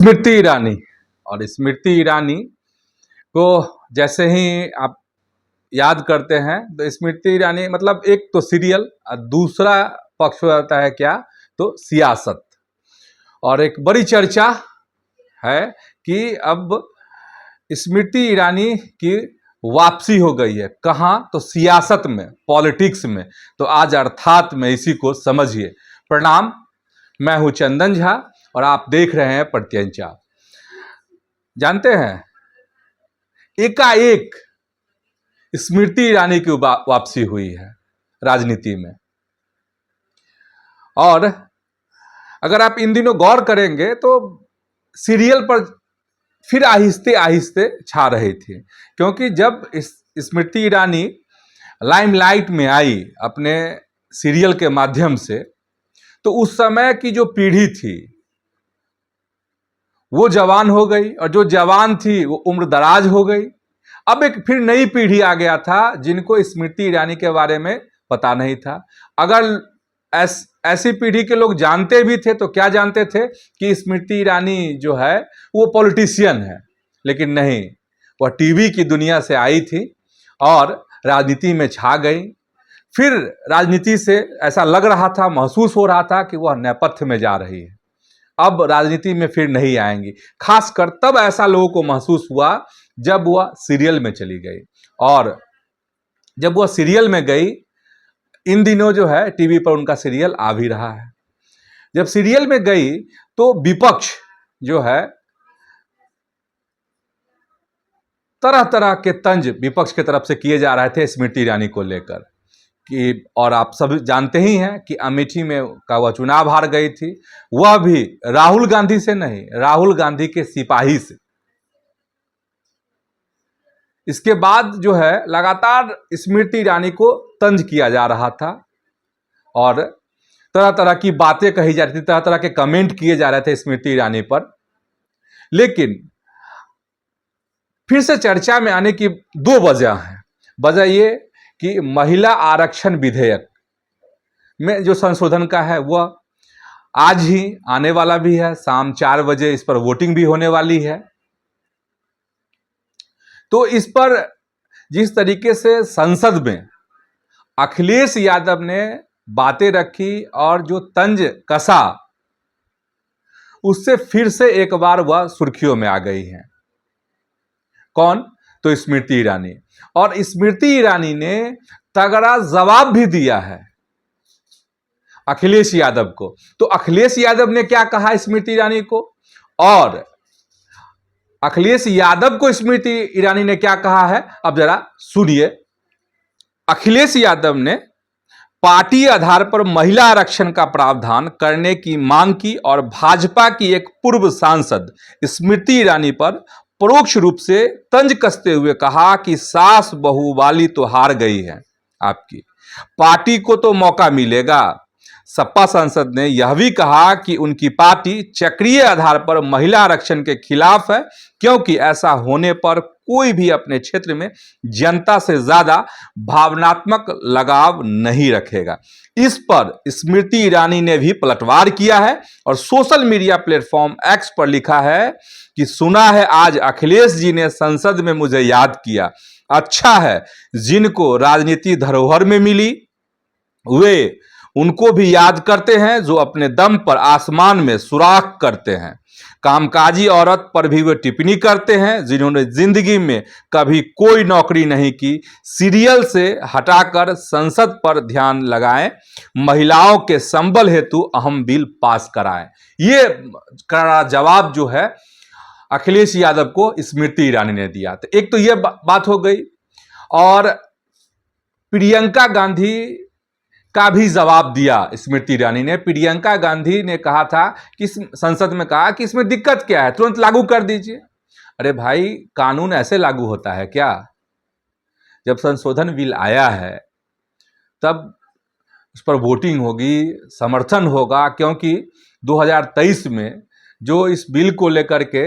स्मृति ईरानी। और स्मृति ईरानी को जैसे ही आप याद करते हैं तो स्मृति ईरानी मतलब एक तो सीरियल और दूसरा पक्ष होता है क्या, तो सियासत। और एक बड़ी चर्चा है कि अब स्मृति ईरानी की वापसी हो गई है। कहाँ? तो सियासत में, पॉलिटिक्स में। तो आज अर्थात में इसी को समझिए। प्रणाम, मैं हूं चंदन झा और आप देख रहे हैं प्रत्यंचा। जानते हैं, एकाएक स्मृति ईरानी की वापसी हुई है राजनीति में। और अगर आप इन दिनों गौर करेंगे तो सीरियल पर फिर आहिस्ते आहिस्ते छा रही थी, क्योंकि जब स्मृति ईरानी लाइमलाइट में आई अपने सीरियल के माध्यम से, तो उस समय की जो पीढ़ी थी वो जवान हो गई और जो जवान थी वो उम्र दराज हो गई। अब एक फिर नई पीढ़ी आ गया था जिनको स्मृति ईरानी के बारे में पता नहीं था। अगर ऐसी पीढ़ी के लोग जानते भी थे तो क्या जानते थे कि स्मृति ईरानी जो है वो पॉलिटिशियन है, लेकिन नहीं, वह टीवी की दुनिया से आई थी और राजनीति में छा गई। फिर राजनीति से ऐसा लग रहा था, महसूस हो रहा था कि वह नेपथ्य में जा रही है, अब राजनीति में फिर नहीं आएंगी। खासकर तब ऐसा लोगों को महसूस हुआ जब वह सीरियल में चली गई। और जब वह सीरियल में गई, इन दिनों जो है टीवी पर उनका सीरियल आ भी रहा है, जब सीरियल में गई तो विपक्ष जो है, तरह तरह के तंज विपक्ष की तरफ से किए जा रहे थे स्मृति ईरानी को लेकर कि, और आप सब जानते ही हैं कि अमेठी में का वह चुनाव हार गई थी, वह भी राहुल गांधी से नहीं, राहुल गांधी के सिपाही से। इसके बाद जो है लगातार स्मृति ईरानी को तंज किया जा रहा था और तरह तरह की बातें कही जा रही थी, तरह तरह के कमेंट किए जा रहे थे स्मृति ईरानी पर। लेकिन फिर से चर्चा में आने की दो वजह हैं। वजह ये कि महिला आरक्षण विधेयक में जो संशोधन का है वह आज ही आने वाला भी है, शाम 4 बजे इस पर वोटिंग भी होने वाली है। तो इस पर जिस तरीके से संसद में अखिलेश यादव ने बातें रखी और जो तंज कसा, उससे फिर से एक बार वह सुर्खियों में आ गई है। कौन? तो स्मृति ईरानी। और स्मृति ईरानी ने तगड़ा जवाब भी दिया है अखिलेश यादव को। तो अखिलेश यादव ने क्या कहा स्मृति ईरानी को, और अखिलेश यादव को स्मृति ईरानी ने क्या कहा है, अब जरा सुनिए। अखिलेश यादव ने पार्टी आधार पर महिला आरक्षण का प्रावधान करने की मांग की और भाजपा की एक पूर्व सांसद स्मृति ईरानी पर परोक्ष रूप से तंज कसते हुए कहा कि सास बहू वाली तो हार गई है आपकी, पार्टी को तो मौका मिलेगा। सपा सांसद ने यह भी कहा कि उनकी पार्टी चक्रीय आधार पर महिला आरक्षण के खिलाफ है, क्योंकि ऐसा होने पर कोई भी अपने क्षेत्र में जनता से ज्यादा भावनात्मक लगाव नहीं रखेगा। इस पर स्मृति ईरानी ने भी पलटवार किया है और सोशल मीडिया प्लेटफॉर्म एक्स पर लिखा है कि सुना है आज अखिलेश जी ने संसद में मुझे याद किया। अच्छा है, जिनको राजनीति धरोहर में मिली वे उनको भी याद करते हैं जो अपने दम पर आसमान में सुराख करते हैं। कामकाजी औरत पर भी वे टिप्पणी करते हैं जिन्होंने जिंदगी में कभी कोई नौकरी नहीं की। सीरियल से हटाकर संसद पर ध्यान लगाएं, महिलाओं के संबल हेतु अहम बिल पास कराएं। ये कड़ा जवाब जो है अखिलेश यादव को स्मृति ईरानी ने दिया। तो एक तो ये बात हो गई, और प्रियंका गांधी का भी जवाब दिया स्मृति ईरानी ने। प्रियंका गांधी ने कहा था कि संसद में कहा कि इसमें दिक्कत क्या है, तुरंत लागू कर दीजिए। अरे भाई, कानून ऐसे लागू होता है क्या? जब संशोधन बिल आया है तब उस पर वोटिंग होगी, समर्थन होगा, क्योंकि 2023 में जो इस बिल को लेकर के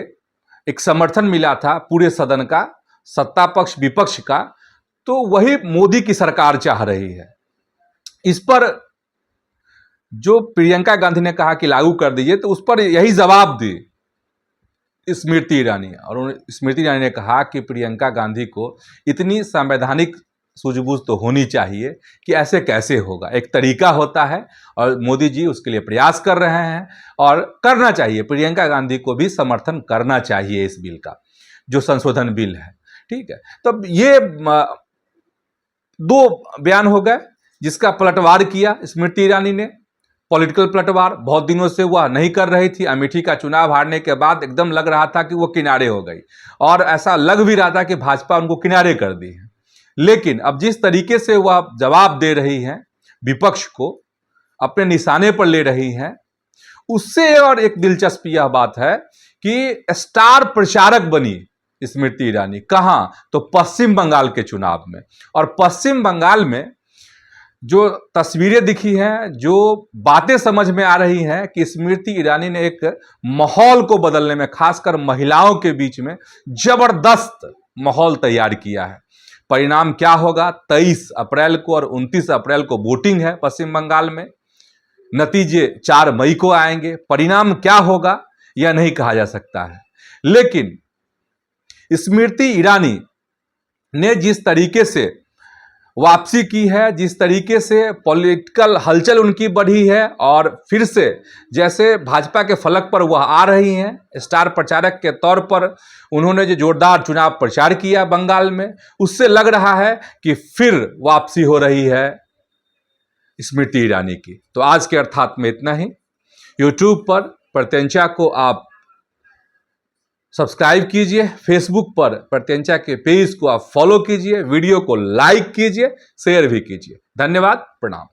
एक समर्थन मिला था पूरे सदन का, सत्ता पक्ष विपक्ष का, तो वही मोदी की सरकार चाह रही है। इस पर जो प्रियंका गांधी ने कहा कि लागू कर दीजिए, तो उस पर यही जवाब दी स्मृति ईरानी, और स्मृति ईरानी ने कहा कि प्रियंका गांधी को इतनी संवैधानिक सूझबूझ तो होनी चाहिए कि ऐसे कैसे होगा, एक तरीका होता है और मोदी जी उसके लिए प्रयास कर रहे हैं और करना चाहिए। प्रियंका गांधी को भी समर्थन करना चाहिए इस बिल का, जो संशोधन बिल है। ठीक है, तब ये दो बयान हो गए जिसका पलटवार किया स्मृति ईरानी ने, पॉलिटिकल पलटवार। बहुत दिनों से वह नहीं कर रही थी, अमेठी का चुनाव हारने के बाद एकदम लग रहा था कि वो किनारे हो गई, और ऐसा लग भी रहा था कि भाजपा उनको किनारे कर दी है। लेकिन अब जिस तरीके से वह जवाब दे रही हैं, विपक्ष को अपने निशाने पर ले रही हैं, उससे और एक दिलचस्प यह बात है कि स्टार प्रचारक बनी स्मृति ईरानी। कहां? तो पश्चिम बंगाल के चुनाव में। और पश्चिम बंगाल में जो तस्वीरें दिखी हैं, जो बातें समझ में आ रही हैं कि स्मृति ईरानी ने एक माहौल को बदलने में, खासकर महिलाओं के बीच में जबरदस्त माहौल तैयार किया है। परिणाम क्या होगा? 23 अप्रैल को और 29 अप्रैल को वोटिंग है पश्चिम बंगाल में, नतीजे 4 मई को आएंगे। परिणाम क्या होगा यह नहीं कहा जा सकता है, लेकिन स्मृति ईरानी ने जिस तरीके से वापसी की है, जिस तरीके से पॉलिटिकल हलचल उनकी बढ़ी है, और फिर से जैसे भाजपा के फलक पर वह आ रही हैं, स्टार प्रचारक के तौर पर उन्होंने जो जोरदार चुनाव प्रचार किया बंगाल में, उससे लग रहा है कि फिर वापसी हो रही है स्मृति ईरानी की। तो आज के अर्थात में इतना ही। यूट्यूब पर प्रत्यंचा को आप सब्सक्राइब कीजिए, फेसबुक पर प्रत्यंचा के पेज को आप फॉलो कीजिए, वीडियो को लाइक कीजिए, शेयर भी कीजिए। धन्यवाद, प्रणाम।